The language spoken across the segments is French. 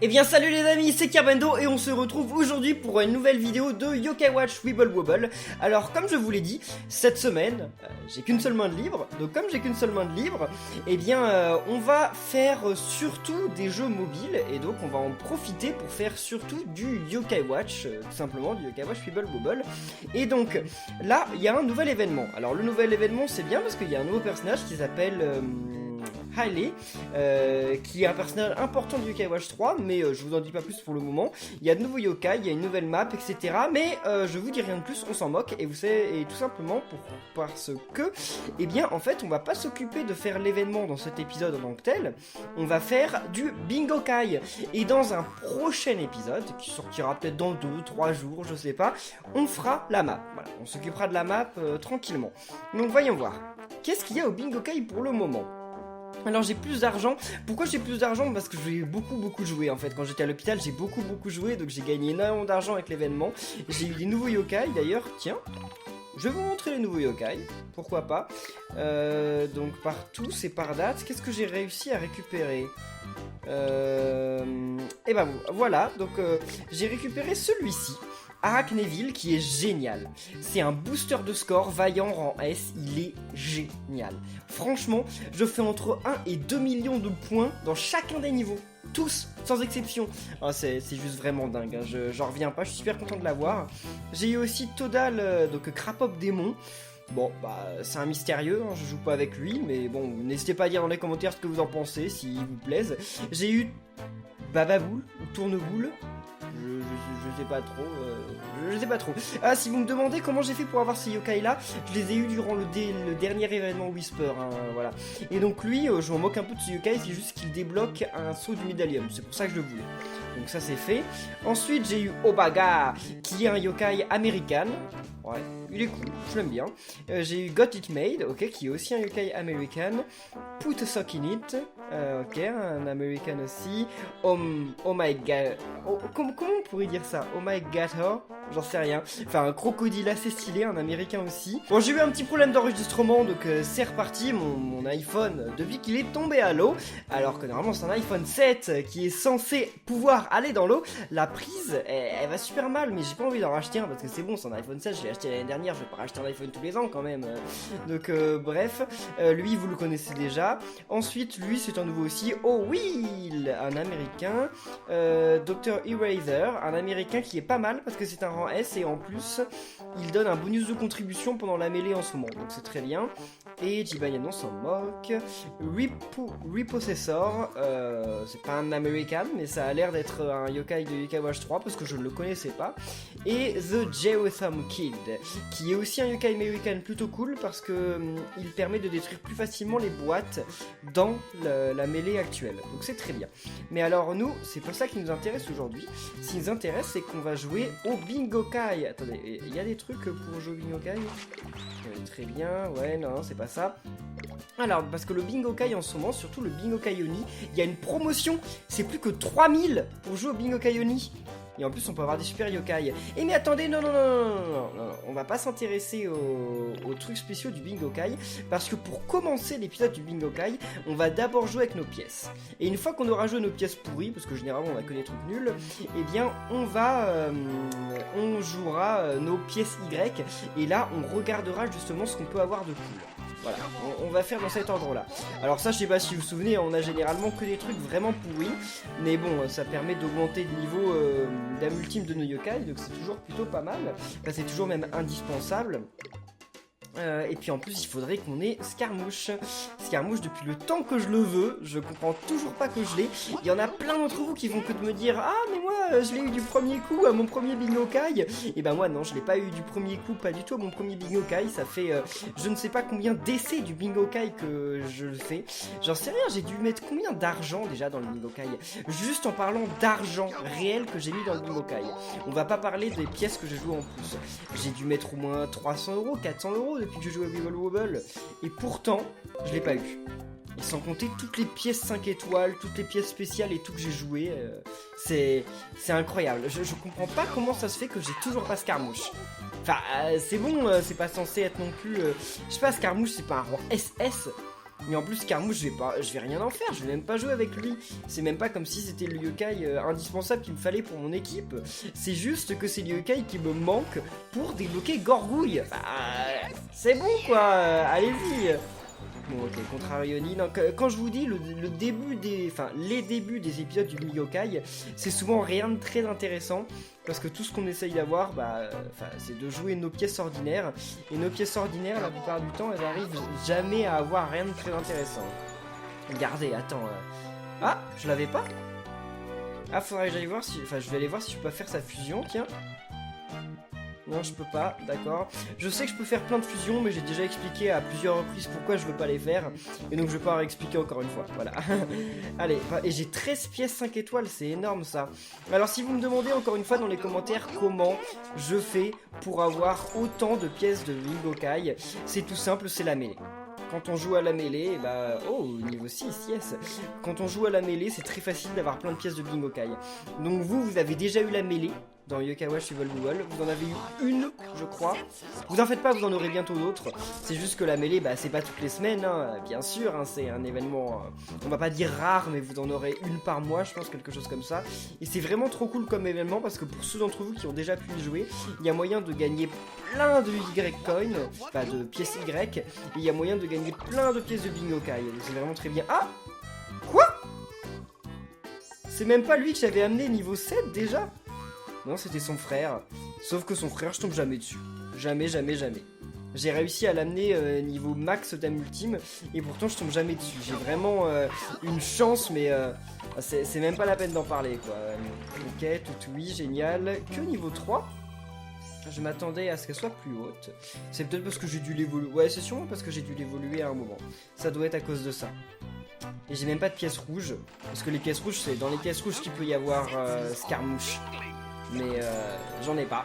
Eh bien salut les amis, c'est Kerbendo et on se retrouve aujourd'hui pour une nouvelle vidéo de Yokai Watch Wibble Wobble. Alors comme je vous l'ai dit, cette semaine, j'ai qu'une seule main de libre, donc comme j'ai qu'une seule main de libre, eh bien on va faire surtout des jeux mobiles et donc on va en profiter pour faire surtout du Yokai Watch, tout simplement du Yokai Watch Wibble Wobble. Et donc là, il y a un nouvel événement. Alors le nouvel événement c'est bien parce qu'il y a un nouveau personnage qui s'appelle... Hailey, qui est un personnage important du Yokai Watch 3, mais je vous en dis pas plus pour le moment. Il y a de nouveaux yokai, il y a une nouvelle map, etc. Mais je vous dis rien de plus, on s'en moque, et vous savez, et tout simplement parce que, eh bien, en fait, on va pas s'occuper de faire l'événement dans cet épisode en tant que tel, on va faire du Bingokai. Et dans un prochain épisode, qui sortira peut-être dans 2-3 jours, je sais pas, on fera la map. Voilà, on s'occupera de la map tranquillement. Donc voyons voir. Qu'est-ce qu'il y a au Bingokai pour le moment ? Alors j'ai plus d'argent. Pourquoi j'ai plus d'argent? Parce que j'ai beaucoup joué en fait. Quand j'étais à l'hôpital j'ai beaucoup joué. Donc j'ai gagné énormément d'argent avec l'événement. J'ai eu des nouveaux yokai d'ailleurs. Tiens, je vais vous montrer les nouveaux yokai. Pourquoi pas. Donc par tous et par date. Qu'est-ce que j'ai réussi à récupérer? Et ben voilà. Donc j'ai récupéré celui-ci. Arachnéville qui est génial. C'est un booster de score vaillant rang S, il est génial. Franchement, je fais entre 1 et 2 millions de points dans chacun des niveaux. Tous, sans exception. Oh, c'est juste vraiment dingue, hein. J'en reviens pas, je suis super content de l'avoir. J'ai eu aussi Todal, donc Crapop Démon. Bon, bah, c'est un mystérieux, hein, je joue pas avec lui, mais bon, n'hésitez pas à dire dans les commentaires ce que vous en pensez, s'il vous plaise. J'ai eu Bababoule, ou Tourneboule. Je sais pas trop, je sais pas trop. Ah, si vous me demandez comment j'ai fait pour avoir ces yokai là, je les ai eu durant le dernier événement Whisper, hein, voilà. Et donc lui, je m'en moque un peu de ce yokai, c'est juste qu'il débloque un saut du médaillon, c'est pour ça que je le voulais. Donc ça c'est fait. Ensuite j'ai eu Obaga, qui est un yokai américain. Ouais, il est cool, je l'aime bien. J'ai eu Got It Made, ok, qui est aussi un yokai américain. Put a Sock in It, ok, un américain aussi. Oh my god, comment on pourrait dire ça? Oh my god, oh, j'en sais rien. Enfin, un crocodile assez stylé, un américain aussi. Bon, j'ai eu un petit problème d'enregistrement, donc c'est reparti. Mon iPhone, depuis qu'il est tombé à l'eau, alors que normalement c'est un iPhone 7 qui est censé pouvoir aller dans l'eau, la prise, elle va super mal, mais j'ai pas envie d'en racheter un parce que c'est bon, c'est un iPhone 7, je l'ai acheté l'année dernière, je vais pas racheter un iPhone tous les ans quand même. Donc bref, lui vous le connaissez déjà. Ensuite, lui c'est un nouveau aussi, Oh Will, un américain. Dr. Eraser, un américain qui est pas mal parce que c'est un rang S et en plus il donne un bonus de contribution pendant la mêlée en ce moment, donc c'est très bien. Et Jibanyan on s'en moque. Repossessor, c'est pas un américain mais ça a l'air d'être un yokai de Yokai Watch 3 parce que je ne le connaissais pas. Et The Geotham Kid, qui est aussi un yokai américain plutôt cool parce que il permet de détruire plus facilement les boîtes dans la mêlée actuelle, donc c'est très bien. Mais alors nous, c'est pas ça qui nous intéresse aujourd'hui. Ce qui nous intéresse, c'est qu'on va jouer au Bingokai. Attendez, il y a des trucs pour jouer au Bingokai? Très bien, ouais, non, c'est pas ça. Alors, parce que le Bingokai en ce moment, surtout le Bingokai Oni, il y a une promotion, c'est plus que 3000 pour jouer au Bingokai Oni. Et en plus on peut avoir des super yokai. Et mais attendez, non, on va pas s'intéresser aux trucs spéciaux du Bingokai, parce que pour commencer l'épisode du Bingokai, on va d'abord jouer avec nos pièces. Et une fois qu'on aura joué nos pièces pourries, parce que généralement on a que des trucs nuls, eh bien on jouera nos pièces Y, et là on regardera justement ce qu'on peut avoir de cool. Voilà, on va faire dans cet ordre-là. Alors ça, je sais pas si vous vous souvenez, on a généralement que des trucs vraiment pourris, mais bon, ça permet d'augmenter le niveau d'âme ultime de nos yokai, donc c'est toujours plutôt pas mal. Enfin, c'est toujours même indispensable. Et puis en plus il faudrait qu'on ait Scarmouche. Scarmouche depuis le temps que je le veux, je comprends toujours pas que je l'ai. Il y en a plein d'entre vous qui vont que de me dire ah mais moi je l'ai eu du premier coup à mon premier Bingokai. Et ben moi non, je l'ai pas eu du premier coup, pas du tout à mon premier Bingokai. Ça fait je ne sais pas combien d'essais du Bingokai que je le fais. J'en sais rien, j'ai dû mettre combien d'argent déjà dans le Bingokai. Juste en parlant d'argent réel que j'ai mis dans le Bingokai. On va pas parler des pièces que j'ai jouées en plus. J'ai dû mettre au moins 300€, 400€ depuis que je joue à Wibble Wobble, et pourtant je l'ai pas eu. Et sans compter toutes les pièces 5 étoiles, toutes les pièces spéciales et tout que j'ai joué, c'est incroyable. Je comprends pas comment ça se fait que j'ai toujours pas Scarmouche. Enfin, c'est bon, c'est pas censé être non plus... je sais pas, Scarmouche c'est pas un rang SS, Et en plus, Scarmouche, je vais rien en faire, je vais même pas jouer avec lui. C'est même pas comme si c'était le yokai indispensable qu'il me fallait pour mon équipe. C'est juste que c'est le yokai qui me manque pour débloquer Gorgouille. Bah, c'est bon quoi, allez-y. Bon ok, contre Arioni, donc quand je vous dis le début des... Enfin, les débuts des épisodes du Yokai, c'est souvent rien de très intéressant, parce que tout ce qu'on essaye d'avoir, c'est de jouer nos pièces ordinaires, et nos pièces ordinaires, la plupart du temps, elles arrivent jamais à avoir rien de très intéressant. Regardez, attends... Ah, je l'avais pas? Ah, faudrait que j'aille voir si... Enfin, je vais aller voir si je peux pas faire sa fusion, tiens. Non, je peux pas, d'accord. Je sais que je peux faire plein de fusions, mais j'ai déjà expliqué à plusieurs reprises pourquoi je veux pas les faire. Et donc je vais pas réexpliquer encore une fois, voilà. Allez, et j'ai 13 pièces 5 étoiles, c'est énorme ça. Alors si vous me demandez encore une fois dans les commentaires comment je fais pour avoir autant de pièces de Bingokai, c'est tout simple, c'est la mêlée. Quand on joue à la mêlée, oh, niveau 6, yes. Quand on joue à la mêlée, c'est très facile d'avoir plein de pièces de Bingokai. Donc vous avez déjà eu la mêlée dans Yokai Watch Evil Google. Vous en avez eu une, je crois. Vous en faites pas, vous en aurez bientôt d'autres. C'est juste que la mêlée, c'est pas toutes les semaines, hein, bien sûr. Hein, c'est un événement, on va pas dire rare, mais vous en aurez une par mois, je pense, quelque chose comme ça. Et c'est vraiment trop cool comme événement, parce que pour ceux d'entre vous qui ont déjà pu y jouer, il y a moyen de gagner plein de Y-Coin, de pièces Y, et il y a moyen de gagner plein de pièces de Bingokai. Donc c'est vraiment très bien. Ah! Quoi? C'est même pas lui que j'avais amené niveau 7 déjà? Non, c'était son frère. Sauf que son frère, je tombe jamais dessus. Jamais, jamais, jamais. J'ai réussi à l'amener niveau max dame ultime, et pourtant je tombe jamais dessus. J'ai vraiment une chance, mais c'est même pas la peine d'en parler, quoi. Ok, tout oui, génial. Que niveau 3? Je m'attendais à ce qu'elle soit plus haute. C'est peut-être parce que j'ai dû l'évoluer. Ouais, c'est sûrement parce que j'ai dû l'évoluer à un moment. Ça doit être à cause de ça. Et j'ai même pas de pièces rouges. Parce que les pièces rouges, c'est dans les pièces rouges qu'il peut y avoir Scarmouche. Mais j'en ai pas.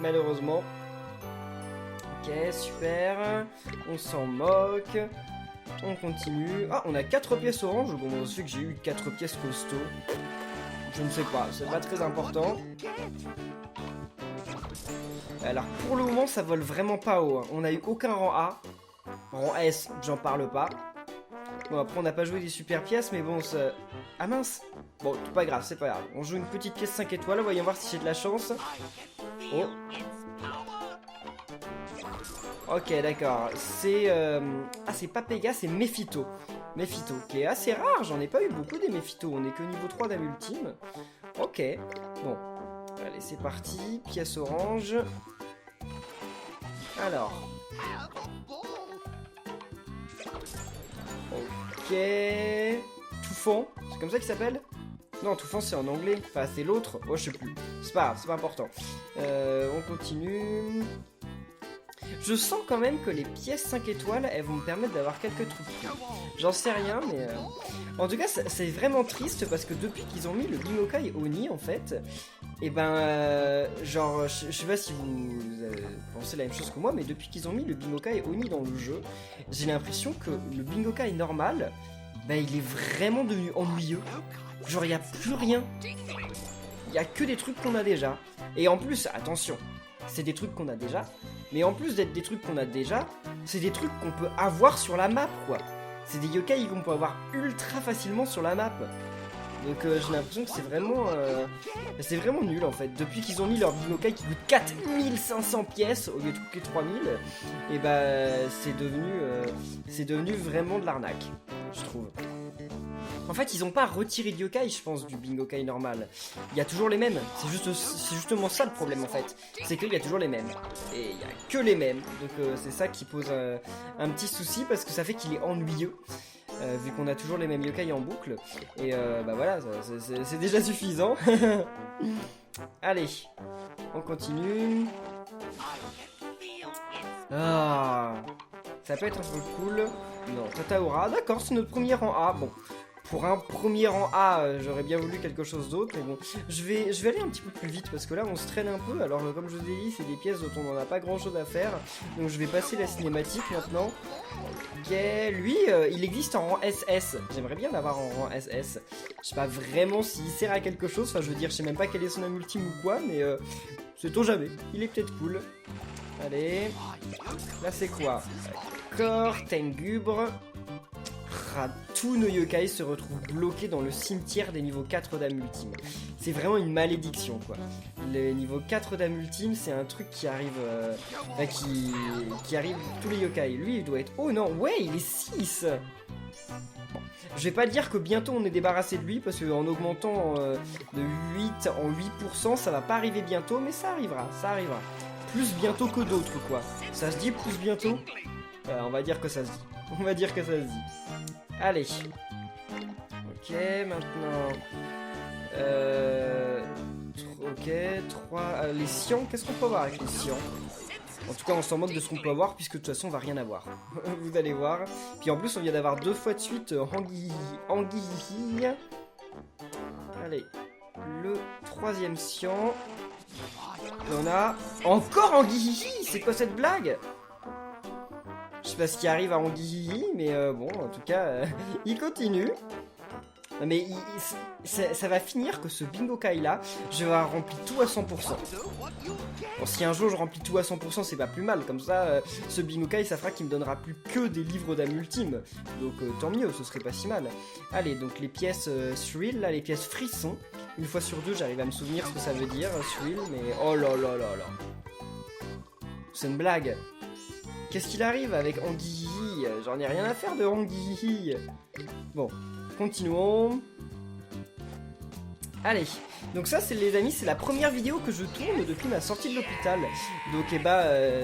Malheureusement. Ok, super. On s'en moque. On continue. Ah, on a 4 pièces oranges. Bon, c'est que j'ai eu 4 pièces costauds. Je ne sais pas, c'est pas très important. Alors pour le moment ça vole vraiment pas haut, hein. On a eu aucun rang A. Rang S, j'en parle pas. Bon après on n'a pas joué des super pièces, mais bon ça... Ah mince. Bon pas grave, c'est pas grave. On joue une petite pièce 5 étoiles, voyons voir si j'ai de la chance. Oh. Ok d'accord, c'est... Ah c'est pas Pega, c'est Mephito. Mephito, qui est assez rare, j'en ai pas eu beaucoup des Mephito. On est que niveau 3 d'âme ultime. Ok, bon. Allez, c'est parti. Pièce orange. Alors. Ok. Touffant. C'est comme ça qu'il s'appelle? Non, Touffant, c'est en anglais. Enfin, c'est l'autre. Oh, je sais plus. C'est pas grave, c'est pas important. On continue. Je sens quand même que les pièces 5 étoiles, elles vont me permettre d'avoir quelques trucs. J'en sais rien, mais... En tout cas, c'est vraiment triste parce que depuis qu'ils ont mis le Bingokai Oni, en fait, et genre, je sais pas si vous pensez la même chose que moi, mais depuis qu'ils ont mis le Bingokai Oni dans le jeu, j'ai l'impression que le Bingokai normal, il est vraiment devenu ennuyeux. Genre, il n'y a plus rien. Il n'y a que des trucs qu'on a déjà. Et en plus, attention, c'est des trucs qu'on a déjà, mais en plus d'être des trucs qu'on a déjà, c'est des trucs qu'on peut avoir sur la map, quoi. C'est des yokai qu'on peut avoir ultra facilement sur la map. Donc j'ai l'impression que c'est vraiment nul en fait. Depuis qu'ils ont mis leur Bingokai qui coûte 4500 pièces au lieu de coûter 3000, et c'est devenu vraiment de l'arnaque, je trouve. En fait, ils ont pas retiré de yokai, je pense, du Bingokai normal. Il y a toujours les mêmes. C'est justement ça le problème, en fait. C'est qu'il y a toujours les mêmes. Et il y a que les mêmes. Donc c'est ça qui pose un petit souci, parce que ça fait qu'il est ennuyeux. Vu qu'on a toujours les mêmes yokai en boucle. Et voilà, c'est déjà suffisant. Allez, on continue. Ah, ça peut être un peu cool. Non, Tataora, d'accord, c'est notre premier rang A. Bon, pour un premier rang A, j'aurais bien voulu quelque chose d'autre, mais bon, je vais aller un petit peu plus vite parce que là on se traîne un peu. Alors comme je vous ai dit, c'est des pièces dont on n'en a pas grand chose à faire, donc je vais passer la cinématique maintenant. Ok, lui, il existe en rang SS. J'aimerais bien l'avoir en rang SS. Je sais pas vraiment s'il sert à quelque chose. Enfin, je veux dire, je sais même pas quel est son âme ultime ou quoi, mais sait-on jamais. Il est peut-être cool. Allez, là c'est quoi? D'accord, Tengubre. tous nos yokai se retrouvent bloqués dans le cimetière des niveaux 4 d'âme ultime. C'est vraiment une malédiction, quoi. Le niveau 4 d'âme ultime, c'est un truc qui arrive... qui arrive tous les yokai. Lui, il doit être... Oh non, ouais, il est 6. Bon. Je vais pas dire que bientôt on est débarrassé de lui, parce qu'en augmentant de 8 en 8%, ça va pas arriver bientôt, mais ça arrivera, ça arrivera. Plus bientôt que d'autres, quoi. Ça se dit plus bientôt? On va dire que ça se dit. On va dire que ça se dit. Allez. Ok, maintenant... Ok, 3... les Sians, qu'est-ce qu'on peut avoir avec les Sians? En tout cas, on s'en moque de ce qu'on peut avoir, puisque de toute façon, on va rien avoir. Vous allez voir. Puis en plus, on vient d'avoir 2 fois de suite Anguille. Allez. Le 3e Sian. Et on a encore Anguille. C'est quoi cette blague? Je sais pas ce qui arrive à Anguille, mais bon, en tout cas, il continue. Mais ça va finir que ce bingo kai là, je vais avoir rempli tout à 100%. Bon, si un jour je remplis tout à 100%, c'est pas plus mal. Comme ça, ce bingo kai, ça fera qu'il me donnera plus que des livres d'âme ultime. Donc tant mieux, ce serait pas si mal. Allez, donc les pièces thrill, là, les pièces frissons. Une fois sur deux, j'arrive à me souvenir ce que ça veut dire, thrill, mais oh là là là là. C'est une blague. Qu'est-ce qu'il arrive avec Anguille? J'en ai rien à faire de Anguille. Bon. Continuons. Allez, donc ça c'est les amis, c'est la première vidéo que je tourne depuis ma sortie de l'hôpital. Donc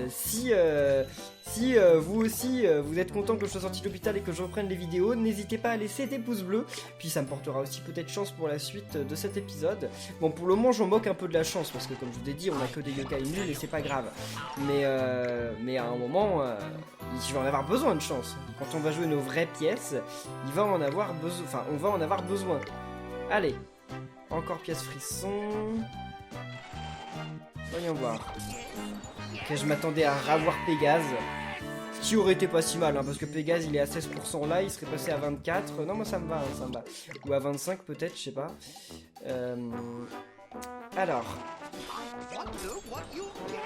si vous aussi vous êtes content que je sois sorti de l'hôpital et que je reprenne les vidéos, n'hésitez pas à laisser des pouces bleus. Puis ça me portera aussi peut-être chance pour la suite de cet épisode. Bon, pour le moment j'en moque un peu de la chance parce que comme je vous ai dit, on a que des yokai nuls et c'est pas grave. Mais à un moment, je vais en avoir besoin de chance. Quand on va jouer nos vraies pièces, il va en avoir besoin. Enfin, on va en avoir besoin. Allez. Encore pièce frisson. Voyons voir. Ok, je m'attendais à revoir Pégase. Ce qui aurait été pas si mal, hein, parce que Pégase il est à 16% là, il serait passé à 24. Non, moi ça me va, ça me va. Ou à 25 peut-être, je sais pas. Alors.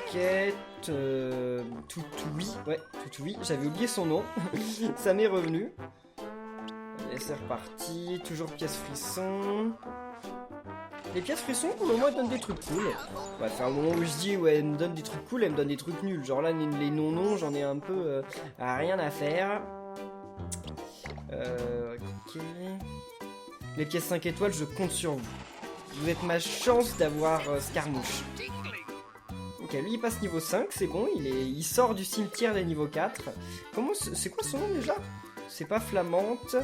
Ok. Toutoui. Ouais, Toutoui. J'avais oublié son nom. Ça m'est revenu. Allez, c'est reparti. Toujours pièce frisson. Les pièces frissons, pour le moment, elles donnent des trucs cool. Ouais, enfin, au moment où je dis, ouais, elles me donnent des trucs cool, elles me donnent des trucs nuls. Genre là, les non-non, j'en ai un peu rien à faire. Ok. Les pièces 5 étoiles, je compte sur vous. Vous êtes ma chance d'avoir Scarmouche. Ok, lui, il passe niveau 5, c'est bon. Il sort du cimetière des niveaux 4. Comment... C'est quoi son nom, déjà? C'est pas Flamante.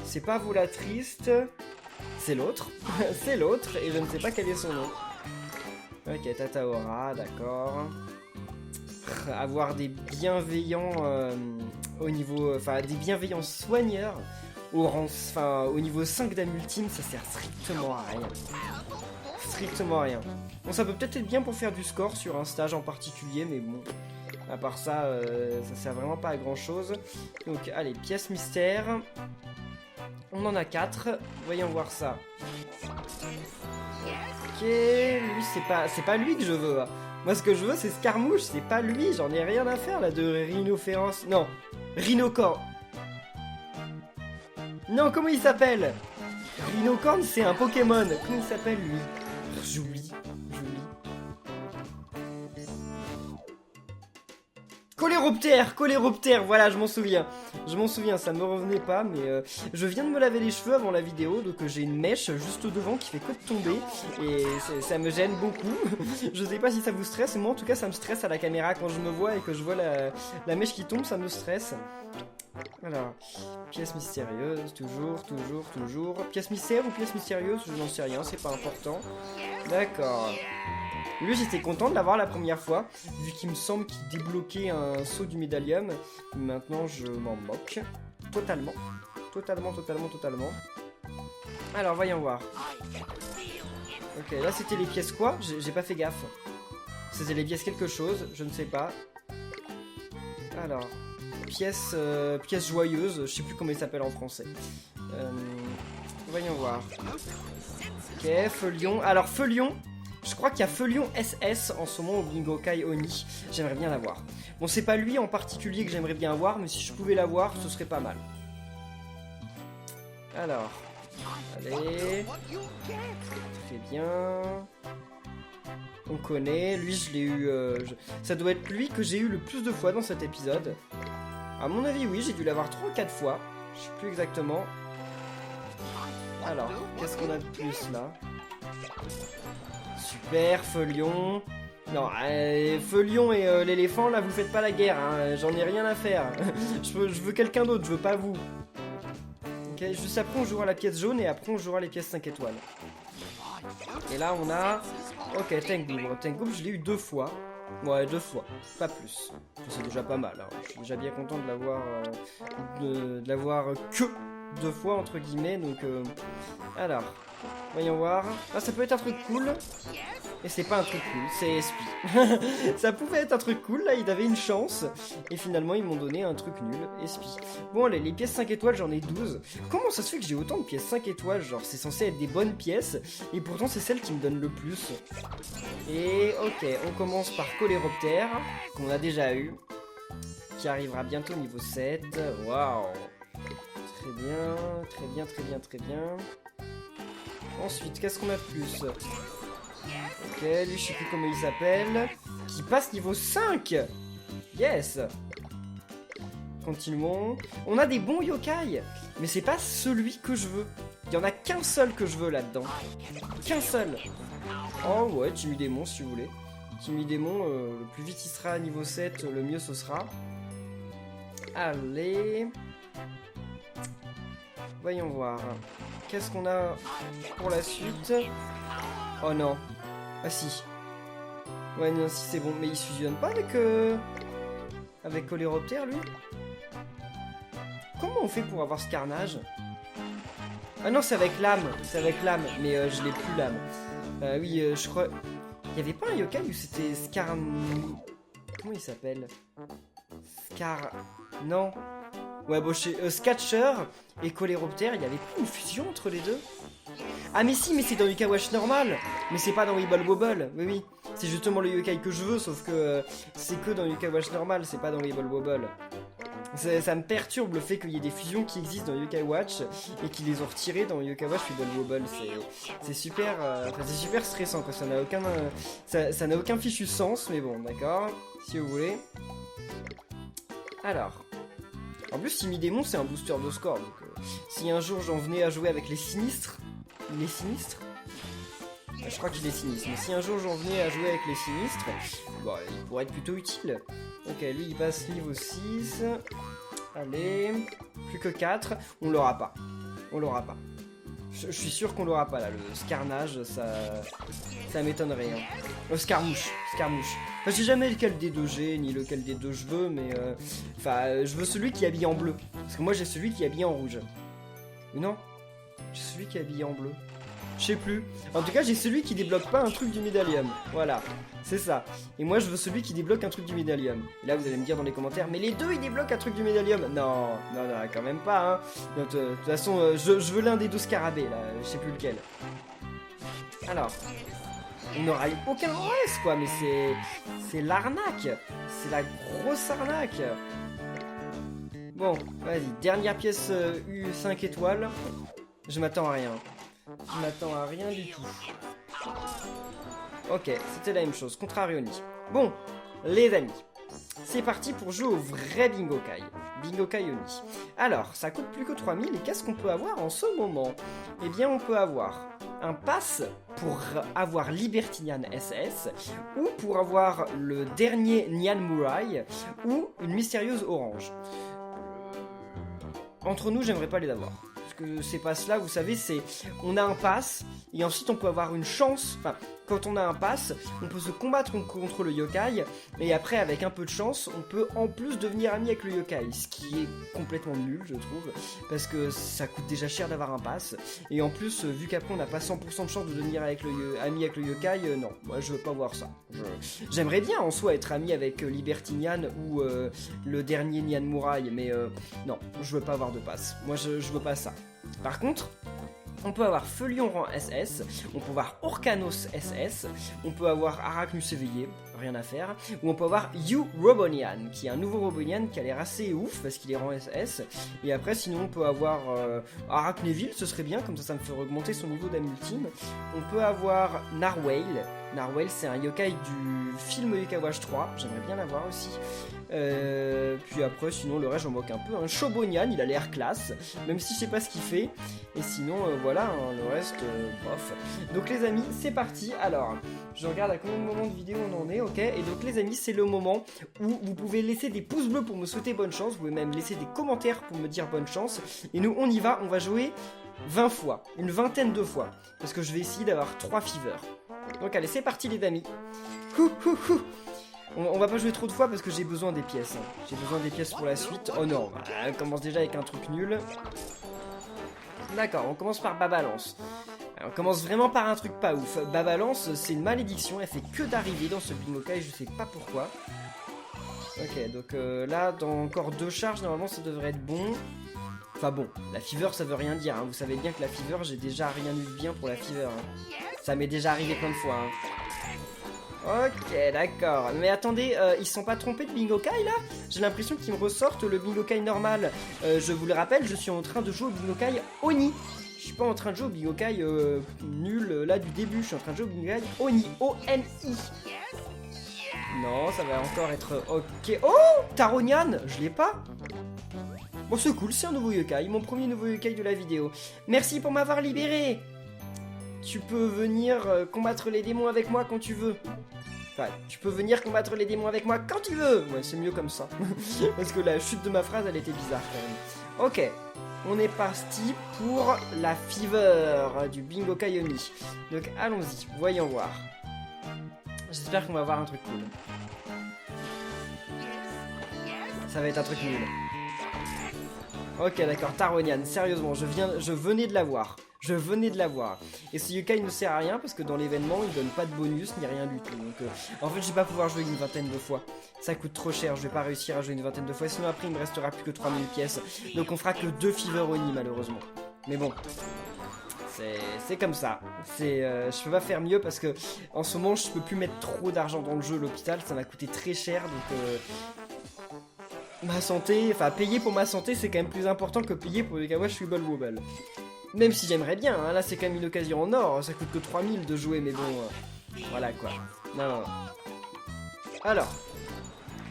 C'est pas Volatriste. C'est l'autre, c'est l'autre, et je ne sais pas quel est son nom. Ok, Tataora, d'accord. Avoir des bienveillants au niveau... Enfin, des bienveillants soigneurs au niveau 5 d'âme ultime, ça sert strictement à rien. Strictement à rien. Bon, ça peut peut-être être bien pour faire du score sur un stage en particulier, mais bon... À part ça, ça sert vraiment pas à grand-chose. Donc, allez, pièce mystère... On en a 4, voyons voir ça. Ok, lui c'est pas lui que je veux. Hein. Moi ce que je veux c'est Scarmouche, c'est pas lui, j'en ai rien à faire là de Rhinophéros. Non, Rhinocorn. Non, comment il s'appelle? Rhinocorn c'est un Pokémon. Comment il s'appelle lui? J'oublie. Coléroptère, voilà, je m'en souviens, ça me revenait pas, mais je viens de me laver les cheveux avant la vidéo, donc j'ai une mèche juste devant qui fait que de tomber, et ça me gêne beaucoup. Je sais pas si ça vous stresse, mais moi en tout cas ça me stresse à la caméra quand je me vois et que je vois la mèche qui tombe, ça me stresse. Alors, pièce mystérieuse, toujours. Pièce mystère ou pièce mystérieuse, je n'en sais rien, c'est pas important. D'accord. Lui, j'étais content de l'avoir la première fois, vu qu'il me semble qu'il débloquait un saut du médaillum. Maintenant, je m'en moque. Totalement. Alors, voyons voir. Ok, là, c'était les pièces quoi? J'ai pas fait gaffe. C'était les pièces quelque chose, je ne sais pas. Alors, pièce joyeuse, je sais plus comment il s'appelle en français. Voyons voir. Ok, Feulion. Alors, Feulion... Je crois qu'il y a Feulion SS en ce moment au Bingo Kai Oni. J'aimerais bien l'avoir. Bon, c'est pas lui en particulier que j'aimerais bien avoir, mais si je pouvais l'avoir, ce serait pas mal. Alors, allez. Très bien. On connaît. Lui, je l'ai eu... Ça doit être lui que j'ai eu le plus de fois dans cet épisode. À mon avis, oui, j'ai dû l'avoir 3 ou 4 fois. Je sais plus exactement. Alors, qu'est-ce qu'on a de plus, là? Super, Feulion. Non, Feulion et l'éléphant, là, vous faites pas la guerre, hein. J'en ai rien à faire. je veux quelqu'un d'autre, je veux pas vous. Ok, juste après, on jouera la pièce jaune et après, on jouera les pièces 5 étoiles. Et là, on a... Ok, Tengu. Tengu, je l'ai eu 2 fois. Ouais, 2 fois, pas plus. C'est déjà pas mal, hein. Je suis déjà bien content de l'avoir que 2 fois, entre guillemets, donc... Alors, voyons voir. Ah, ça peut être un truc cool. Et c'est pas un truc cool, c'est Espie. Ça pouvait être un truc cool, là, il avait une chance. Et finalement, ils m'ont donné un truc nul, Espie. Bon, allez, les pièces 5 étoiles, j'en ai 12. Comment ça se fait que j'ai autant de pièces 5 étoiles? Genre, c'est censé être des bonnes pièces. Et pourtant, c'est celle qui me donne le plus. Et, ok, on commence par Coléroptère, qu'on a déjà eu. Qui arrivera bientôt niveau 7. Waouh. Très bien, très bien, très bien, très bien. Ensuite, qu'est-ce qu'on a de plus? Ok, lui, je sais plus comment il s'appelle. Qui passe niveau 5. Yes. Continuons. On a des bons yokai, mais c'est pas celui que je veux. Il y en a qu'un seul que je veux là-dedans. Qu'un seul. Oh ouais, Timidémon si vous voulez. Timidémon, le plus vite il sera à niveau 7, le mieux ce sera. Allez. Voyons voir. Qu'est-ce qu'on a pour la suite? Oh non. Ah si. Ouais, non, si c'est bon. Mais il se fusionne pas avec Coléroptère, lui? Comment on fait pour avoir ce carnage? Ah non, c'est avec l'âme. C'est avec l'âme. Mais je l'ai plus, l'âme. Oui, je crois... Il y avait pas un yokai où c'était Scar... Comment il s'appelle? Non. Ouais, bon, chez Scatcher et Coléroptère, il y avait pas une fusion entre les deux? Ah mais si, mais c'est dans Yokai Watch normal. Mais c'est pas dans Wibble Wobble. Oui, oui. C'est justement le yokai que je veux, sauf que c'est que dans Yokai Watch normal, c'est pas dans Wibble Wobble. Ça me perturbe le fait qu'il y ait des fusions qui existent dans Yokai Watch et qu'ils les ont retirées dans Yokai Watch Wibble Wobble. C'est super, c'est super stressant, quoi. Ça n'a aucun, ça n'a aucun fichu sens, mais bon, d'accord. Si vous voulez. Alors. En plus, Timidémon, c'est un booster de score, donc si un jour j'en venais à jouer avec les sinistres... Il est sinistre? Je crois qu'il est sinistre, mais si un jour j'en venais à jouer avec les sinistres, bah, il pourrait être plutôt utile. Ok, lui il passe niveau 6. Allez, plus que 4. On l'aura pas. On l'aura pas. Je suis sûr qu'on l'aura pas là. Le Scarnage, ça m'étonnerait. Hein. Scarmouche. Enfin, je sais jamais lequel des deux j'ai, ni lequel des deux je veux, mais je veux celui qui est habillé en bleu. Parce que moi j'ai celui qui est habillé en rouge. Ou non? J'ai celui qui est habillé en bleu. Je sais plus. En tout cas, j'ai celui qui débloque pas un truc du Médalium. Voilà, c'est ça. Et moi, je veux celui qui débloque un truc du Médalium. Et là, vous allez me dire dans les commentaires, mais les deux, ils débloquent un truc du Médalium. Non, quand même pas, hein. De toute façon, je veux l'un des deux scarabées, là. Je sais plus lequel. Alors, on n'aura eu aucun OS, quoi, mais c'est l'arnaque. C'est la grosse arnaque. Bon, vas-y, dernière pièce U5 étoiles. Je m'attends à rien. Je m'attends à rien du tout. Ok, c'était la même chose, Contrarioni. Bon, les amis, c'est parti pour jouer au vrai Bingokai. Bingokai Oni. Alors, ça coûte plus que 3000 et qu'est-ce qu'on peut avoir en ce moment? Eh bien, on peut avoir un pass pour avoir Libertinian SS, ou pour avoir le dernier Nyan Murai, ou une mystérieuse orange. Entre nous, j'aimerais pas les avoir. Parce que ces passes-là, vous savez, c'est... On a un pass, et ensuite on peut avoir une chance... Enfin, quand on a un pass, on peut se combattre contre le yokai, et après, avec un peu de chance, on peut en plus devenir ami avec le yokai. Ce qui est complètement nul, je trouve, parce que ça coûte déjà cher d'avoir un pass. Et en plus, vu qu'après on n'a pas 100% de chance de devenir ami avec le yokai, non, moi je veux pas voir ça. J'aimerais bien en soi être ami avec Libertinian ou le dernier Nyan Murai, mais non, je veux pas avoir de pass. Moi je veux pas ça. Par contre, on peut avoir Feulion rang SS, on peut avoir Orcanos SS, on peut avoir Arachnus éveillé, rien à faire. Ou on peut avoir You Robonian, qui est un nouveau Robonian qui a l'air assez ouf parce qu'il est rang SS. Et après, sinon, on peut avoir Arachnéville, ce serait bien, comme ça me fait augmenter son niveau d'âme ultime. On peut avoir Narwhale. Narwhale, c'est un yokai du film Yokai Watch 3, j'aimerais bien l'avoir aussi. Puis après, sinon, le reste, j'en moque un peu. Un Shobonian, il a l'air classe, même si je sais pas ce qu'il fait. Et sinon, voilà, hein, le reste, bof. Donc, les amis, c'est parti. Alors, je regarde à combien de moments de vidéo on en est, ok. Et donc, les amis, c'est le moment où vous pouvez laisser des pouces bleus pour me souhaiter bonne chance. Vous pouvez même laisser des commentaires pour me dire bonne chance. Et nous, on y va, on va jouer 20 fois, une vingtaine de fois. Parce que je vais essayer d'avoir 3 fevers. Donc allez, c'est parti les amis. On va pas jouer trop de fois parce que j'ai besoin des pièces. J'ai besoin des pièces pour la suite. Oh non, on commence déjà avec un truc nul. D'accord, on commence par Babalance. On commence vraiment par un truc pas ouf. Babalance, c'est une malédiction, elle fait que d'arriver dans ce Bingokai, je sais pas pourquoi. Ok, donc là, dans encore 2 charges, normalement ça devrait être bon. Enfin bon, la fever ça veut rien dire, hein. Vous savez bien que la fever, j'ai déjà rien eu de bien pour la fever. Hein. Ça m'est déjà arrivé plein de fois. Hein. Ok, d'accord. Mais attendez, ils se sont pas trompés de Bingokai là? J'ai l'impression qu'ils me ressortent le Bingokai normal. Je vous le rappelle, je suis en train de jouer au Bingokai Oni. Je suis pas en train de jouer au Bingokai nul là du début. Je suis en train de jouer au Bingokai Oni. O-N-I. Non, ça va encore être ok. Oh, Taronian, je l'ai pas. Bon, c'est cool, c'est un nouveau yokai, mon premier nouveau yokai de la vidéo. Merci pour m'avoir libéré. Tu peux venir combattre les démons avec moi quand tu veux. Enfin, tu peux venir combattre les démons avec moi quand tu veux. Ouais, c'est mieux comme ça. Parce que la chute de ma phrase, elle était bizarre quand même. Ok, on est parti pour la fever du Bingokai Oni. Donc allons-y, voyons voir. J'espère qu'on va avoir un truc cool. Ça va être un truc nul. Ok, d'accord, Taronian, sérieusement, je venais de l'avoir. Je venais de l'avoir. Et ce yokai ne sert à rien parce que dans l'événement, il donne pas de bonus ni rien du tout. Donc, en fait, je vais pas pouvoir jouer une vingtaine de fois. Ça coûte trop cher, je vais pas réussir à jouer une vingtaine de fois. Sinon, après, il me restera plus que 3000 pièces. Donc, on fera que 2 fever Oni, malheureusement. Mais bon. C'est comme ça. Je peux pas faire mieux parce que en ce moment, je peux plus mettre trop d'argent dans le jeu. L'hôpital, ça m'a coûté très cher. Donc, ma santé, enfin payer pour ma santé c'est quand même plus important que payer pour le Kawash Wibble Wobble. Même si j'aimerais bien, hein, là c'est quand même une occasion en or, ça coûte que 3000 de jouer mais bon, voilà quoi. Non. Alors,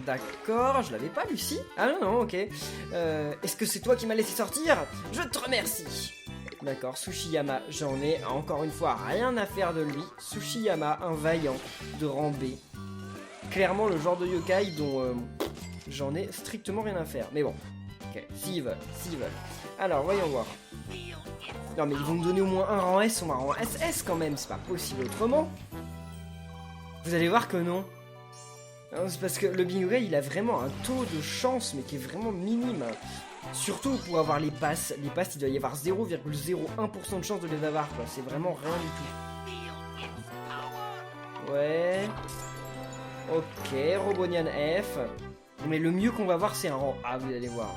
d'accord, je l'avais pas Lucie. Ah non, ok. Est-ce que c'est toi qui m'as laissé sortir? Je te remercie. D'accord, Tsushiyama, j'en ai encore une fois rien à faire de lui. Tsushiyama, un vaillant de rang B. Clairement le genre de yokai dont... j'en ai strictement rien à faire, mais bon. Ok, s'ils veulent. Alors, voyons voir. Non, mais ils vont me donner au moins un rang S ou un rang SS quand même, c'est pas possible autrement. Vous allez voir que non. Non, c'est parce que le Bingokai, il a vraiment un taux de chance, mais qui est vraiment minime. Surtout pour avoir les passes. Les passes, il doit y avoir 0,01% de chance de les avoir, quoi. C'est vraiment rien du tout. Ouais. Ok, Robonian F. Mais le mieux qu'on va voir, c'est un rang A, vous allez voir.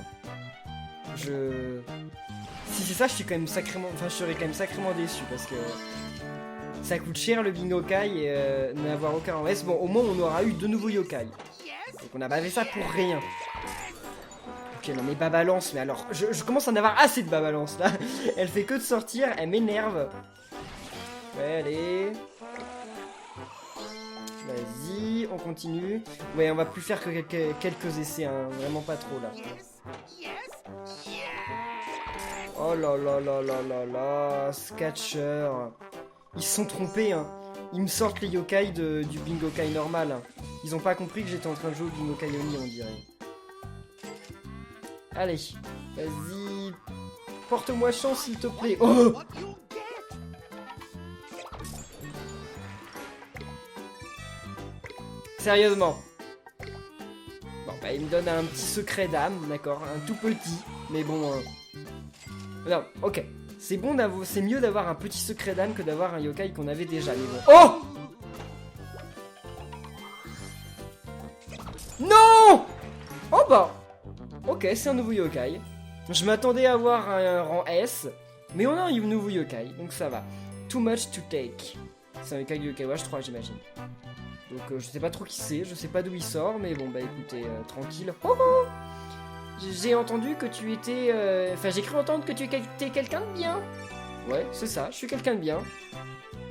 Si c'est ça, je suis quand même sacrément... Enfin, je serais quand même sacrément déçu, parce que... Ça coûte cher, le Bingokai, et n'avoir aucun rang S. Bon, au moins, on aura eu 2 nouveaux yokai. Donc, on n'a pas fait ça pour rien. Ok, non, mais Babalance, mais alors... Je commence à en avoir assez de Babalance, là. Elle fait que de sortir, elle m'énerve. Ouais, allez... Vas-y, on continue. Ouais, on va plus faire que quelques essais, hein. Vraiment pas trop, là. Oh là là là là là là, Scatcher. Ils se sont trompés, hein. Ils me sortent les yokai du Bingokai normal. Hein. Ils ont pas compris que j'étais en train de jouer au Bingokai Oni, on dirait. Allez, vas-y. Porte-moi chance, s'il te plaît. Oh! Sérieusement. Bon, bah, il me donne un petit secret d'âme, d'accord. Un tout petit, mais bon... Non, ok. C'est bon d'avoir, c'est mieux d'avoir un petit secret d'âme que d'avoir un yokai qu'on avait déjà, mais bon. Oh! Non! Oh bah! Ok, c'est un nouveau yokai. Je m'attendais à avoir un rang S, mais on a un nouveau yokai, donc ça va. Too much to take. C'est un yokai du Yokai Watch 3, j'imagine. Donc je sais pas trop qui c'est, je sais pas d'où il sort, mais bon bah écoutez, tranquille. Oh, oh, j'ai entendu que tu étais... Enfin j'ai cru entendre que tu étais quelqu'un de bien. Ouais, c'est ça, je suis quelqu'un de bien.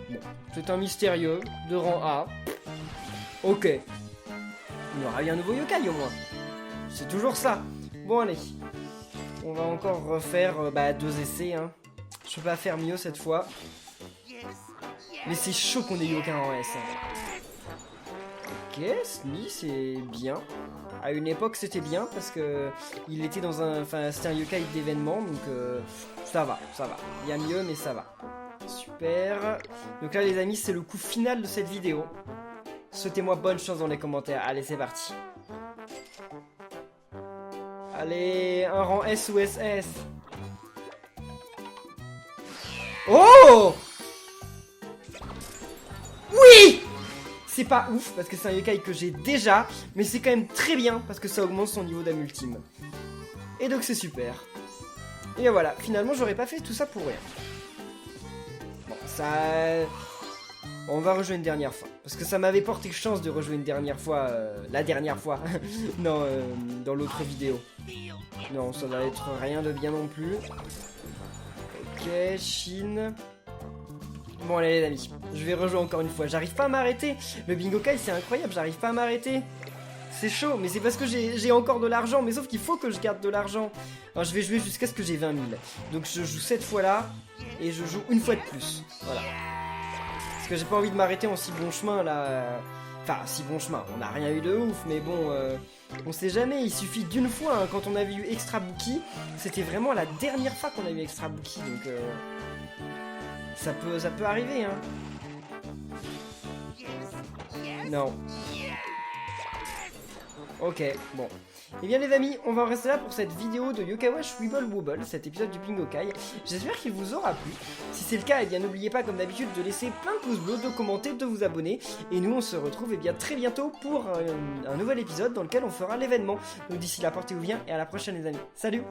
Bon, c'est un mystérieux, de rang A. Ok. Il y aura eu un nouveau yokai au moins. C'est toujours ça. Bon allez. On va encore refaire 2 essais. Hein. Je peux pas faire mieux cette fois. Mais c'est chaud qu'on ait eu aucun en S. Hein. Ok, Sni c'est bien. À une époque c'était bien parce que il était dans un... Enfin c'était un yokai d'événement donc ça va, ça va. Il y a mieux mais ça va. Super. Donc là les amis c'est le coup final de cette vidéo. Souhaitez-moi bonne chance dans les commentaires. Allez c'est parti. Allez, un rang S ou SS. Oh! Oui! C'est pas ouf parce que c'est un yokai que j'ai déjà, mais c'est quand même très bien parce que ça augmente son niveau d'âme ultime. Et donc c'est super. Et voilà, finalement j'aurais pas fait tout ça pour rien. Bon, ça... On va rejouer une dernière fois. Parce que ça m'avait porté chance de rejouer une dernière fois. La dernière fois. Non, dans l'autre vidéo. Non, ça va être rien de bien non plus. Ok, Chine. Bon, allez les amis. Je vais rejouer encore une fois. J'arrive pas à m'arrêter. Le Bingokai, c'est incroyable. J'arrive pas à m'arrêter. C'est chaud, mais c'est parce que j'ai encore de l'argent. Mais sauf qu'il faut que je garde de l'argent. Alors, je vais jouer jusqu'à ce que j'ai 20 000. Donc, je joue cette fois-là. Et je joue une fois de plus. Voilà. Parce que j'ai pas envie de m'arrêter en si bon chemin là. Enfin, si bon chemin, on n'a rien eu de ouf, mais bon, on sait jamais, il suffit d'une fois, hein, quand on avait eu Extra Bookie, c'était vraiment la dernière fois qu'on a eu Extra Bookie, donc ça peut arriver, hein. Non. Ok, bon. Et bien les amis, on va en rester là pour cette vidéo de Yokai Watch Wibble Wobble, cet épisode du Bingokai. J'espère qu'il vous aura plu. Si c'est le cas, eh bien n'oubliez pas comme d'habitude de laisser plein de pouces bleus, de commenter, de vous abonner. Et nous on se retrouve bien très bientôt pour un nouvel épisode dans lequel on fera l'événement. Donc d'ici là, portez-vous bien et à la prochaine les amis. Salut!